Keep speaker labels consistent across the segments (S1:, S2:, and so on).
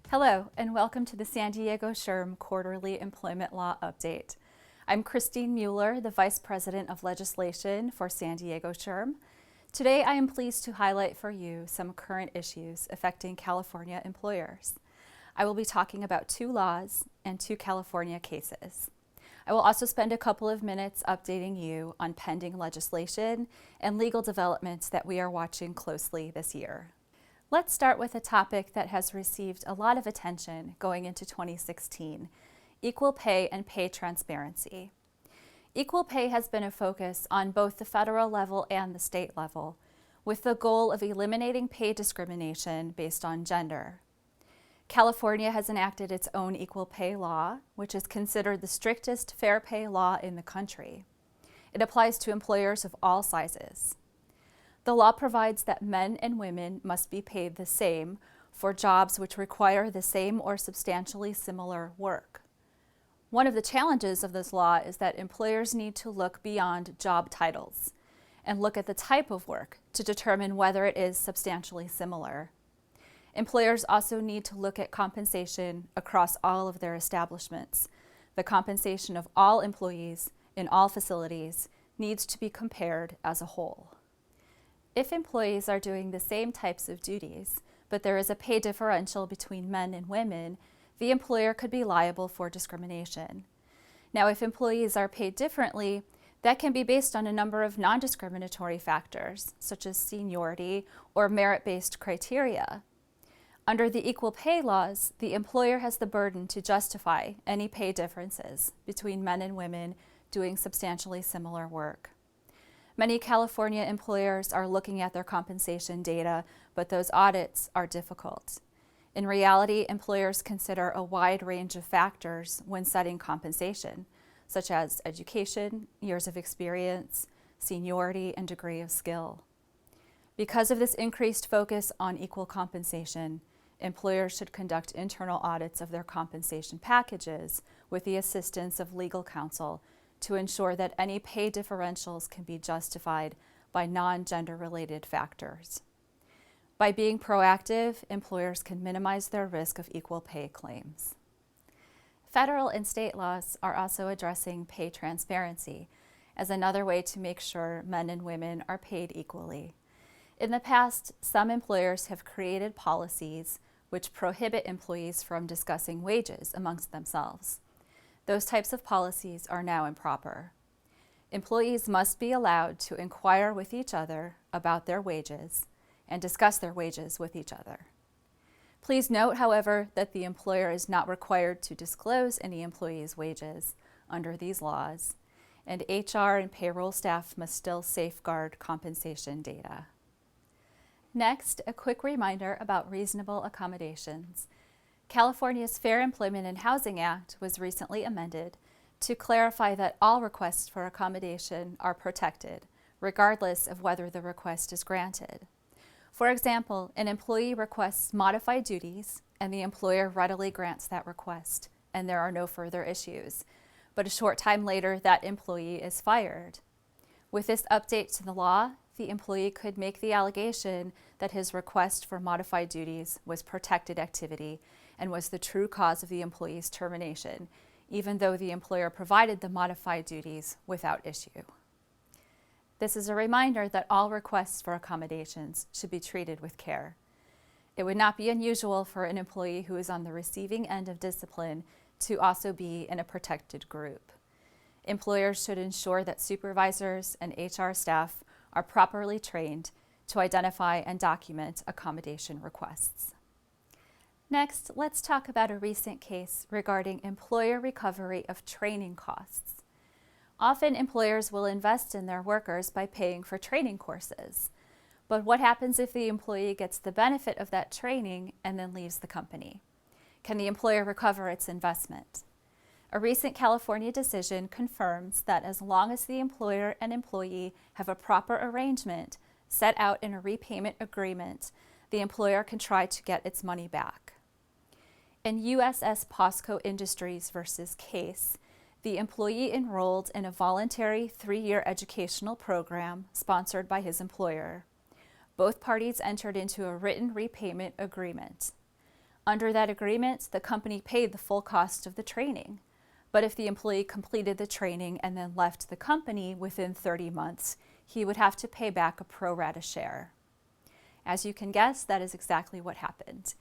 S1: Hello, and welcome to the San Diego SHRM Quarterly Employment Law Update. I'm Christine Mueller, the Vice President of Legislation for San Diego SHRM. Today, I am pleased to highlight for you some current issues affecting California employers. I will be talking about 2 laws and 2 California cases. I will also spend a couple of minutes updating you on pending legislation and legal developments that we are watching closely this year. Let's start with a topic that has received a lot of attention going into 2016, equal pay and pay transparency. Equal pay has been a focus on both the federal level and the state level, with the goal of eliminating pay discrimination based on gender. California has enacted its own equal pay law, which is considered the strictest fair pay law in the country. It applies to employers of all sizes. The law provides that men and women must be paid the same for jobs which require the same or substantially similar work. One of the challenges of this law is that employers need to look beyond job titles and look at the type of work to determine whether it is substantially similar. Employers also need to look at compensation across all of their establishments. The compensation of all employees in all facilities needs to be compared as a whole. If employees are doing the same types of duties, but there is a pay differential between men and women, the employer could be liable for discrimination. Now, if employees are paid differently, that can be based on a number of non-discriminatory factors, such as seniority or merit-based criteria. Under the equal pay laws, the employer has the burden to justify any pay differences between men and women doing substantially similar work. Many California employers are looking at their compensation data, but those audits are difficult. In reality, employers consider a wide range of factors when setting compensation, such as education, years of experience, seniority, and degree of skill. Because of this increased focus on equal compensation, employers should conduct internal audits of their compensation packages with the assistance of legal counsel to ensure that any pay differentials can be justified by non-gender related factors. By being proactive, employers can minimize their risk of equal pay claims. Federal and state laws are also addressing pay transparency as another way to make sure men and women are paid equally. In the past, some employers have created policies which prohibit employees from discussing wages amongst themselves. Those types of policies are now improper. Employees must be allowed to inquire with each other about their wages and discuss their wages with each other. Please note, however, that the employer is not required to disclose any employee's wages under these laws, and HR and payroll staff must still safeguard compensation data. Next, a quick reminder about reasonable accommodations. California's Fair Employment and Housing Act was recently amended to clarify that all requests for accommodation are protected, regardless of whether the request is granted. For example, an employee requests modified duties, and the employer readily grants that request, and there are no further issues. But a short time later, that employee is fired. With this update to the law, the employee could make the allegation that his request for modified duties was protected activity and was the true cause of the employee's termination, even though the employer provided the modified duties without issue. This is a reminder that all requests for accommodations should be treated with care. It would not be unusual for an employee who is on the receiving end of discipline to also be in a protected group. Employers should ensure that supervisors and HR staff are properly trained to identify and document accommodation requests. Next, let's talk about a recent case regarding employer recovery of training costs. Often employers will invest in their workers by paying for training courses. But what happens if the employee gets the benefit of that training and then leaves the company? Can the employer recover its investment? A recent California decision confirms that as long as the employer and employee have a proper arrangement set out in a repayment agreement, the employer can try to get its money back. In USS POSCO Industries versus Case, The employee enrolled in a voluntary 3-year educational program sponsored by his employer. Both parties entered into a written repayment agreement. Under that agreement, the company paid the full cost of the training. But if the employee completed the training and then left the company within 30 months, he would have to pay back a pro rata share. As you can guess, that is exactly what happened.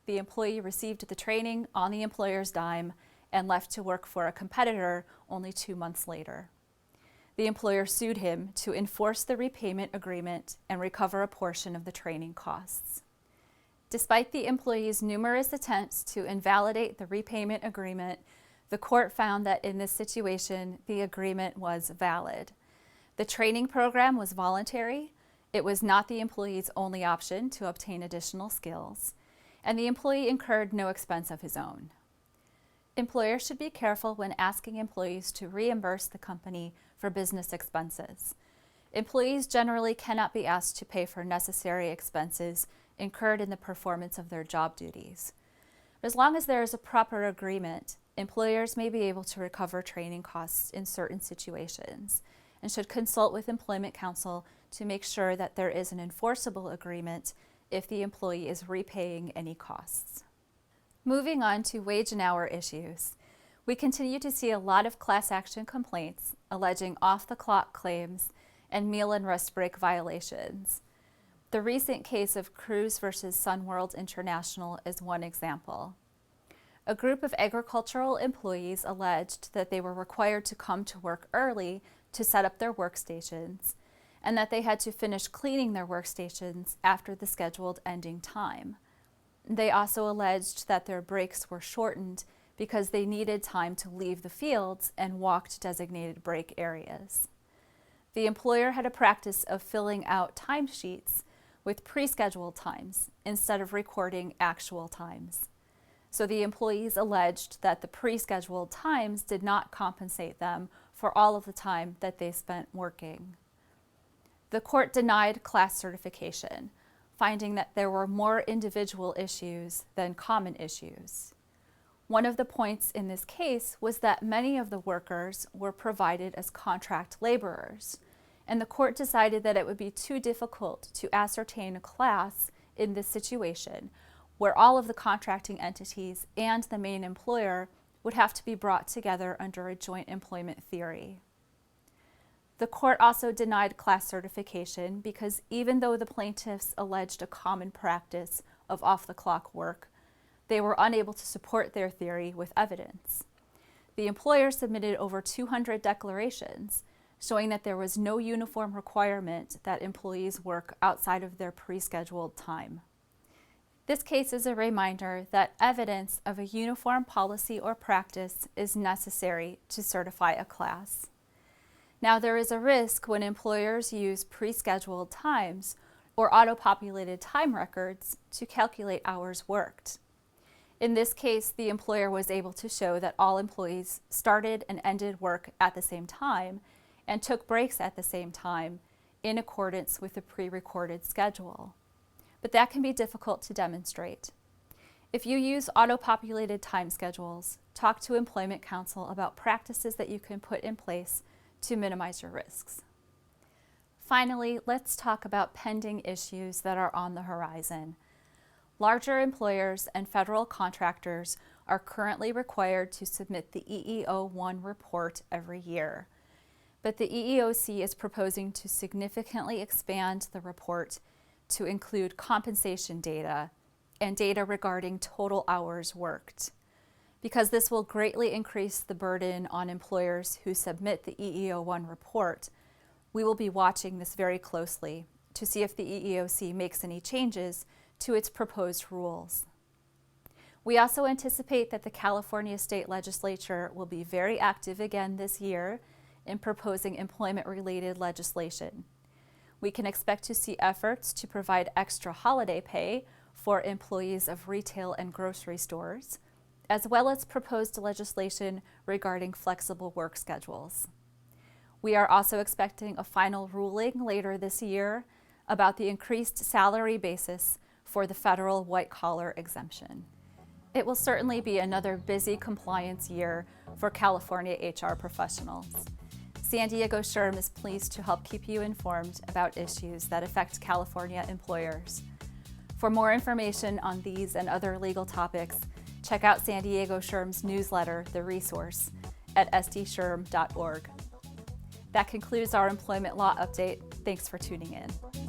S1: The employee received the training on the employer's dime and left to work for a competitor only 2 months later. The employer sued him to enforce the repayment agreement and recover a portion of the training costs. Despite the employee's numerous attempts to invalidate the repayment agreement, the court found that in this situation, the agreement was valid. The training program was voluntary. It was not the employee's only option to obtain additional skills, and the employee incurred no expense of his own. Employers should be careful when asking employees to reimburse the company for business expenses. Employees generally cannot be asked to pay for necessary expenses incurred in the performance of their job duties. As long as there is a proper agreement, employers may be able to recover training costs in certain situations and should consult with employment counsel to make sure that there is an enforceable agreement if the employee is repaying any costs. Moving on to wage and hour issues, we continue to see a lot of class action complaints alleging off-the-clock claims and meal and rest break violations. The recent case of Cruz versus Sunworld International is one example. A group of agricultural employees alleged that they were required to come to work early to set up their workstations, and that they had to finish cleaning their workstations after the scheduled ending time. They also alleged that their breaks were shortened because they needed time to leave the fields and walk to designated break areas. The employer had a practice of filling out timesheets with pre-scheduled times instead of recording actual times. So the employees alleged that the pre-scheduled times did not compensate them for all of the time that they spent working. The court denied class certification, finding that there were more individual issues than common issues. One of the points in this case was that many of the workers were provided as contract laborers, and the court decided that it would be too difficult to ascertain a class in this situation, where all of the contracting entities and the main employer would have to be brought together under a joint employment theory. The court also denied class certification because even though the plaintiffs alleged a common practice of off-the-clock work, they were unable to support their theory with evidence. The employer submitted over 200 declarations showing that there was no uniform requirement that employees work outside of their pre-scheduled time. This case is a reminder that evidence of a uniform policy or practice is necessary to certify a class. Now, there is a risk when employers use pre-scheduled times or auto-populated time records to calculate hours worked. In this case, the employer was able to show that all employees started and ended work at the same time and took breaks at the same time in accordance with the pre-recorded schedule. But that can be difficult to demonstrate. If you use auto-populated time schedules, talk to employment counsel about practices that you can put in place to minimize your risks. Finally, let's talk about pending issues that are on the horizon. Larger employers and federal contractors are currently required to submit the EEO-1 report every year, but the EEOC is proposing to significantly expand the report to include compensation data and data regarding total hours worked. Because this will greatly increase the burden on employers who submit the EEO-1 report, we will be watching this very closely to see if the EEOC makes any changes to its proposed rules. We also anticipate that the California State Legislature will be very active again this year in proposing employment-related legislation. We can expect to see efforts to provide extra holiday pay for employees of retail and grocery stores, as well as proposed legislation regarding flexible work schedules. We are also expecting a final ruling later this year about the increased salary basis for the federal white-collar exemption. It will certainly be another busy compliance year for California HR professionals. San Diego SHRM is pleased to help keep you informed about issues that affect California employers. For more information on these and other legal topics, check out San Diego SHRM's newsletter, The Resource, at sdshrm.org. That concludes our employment law update. Thanks for tuning in.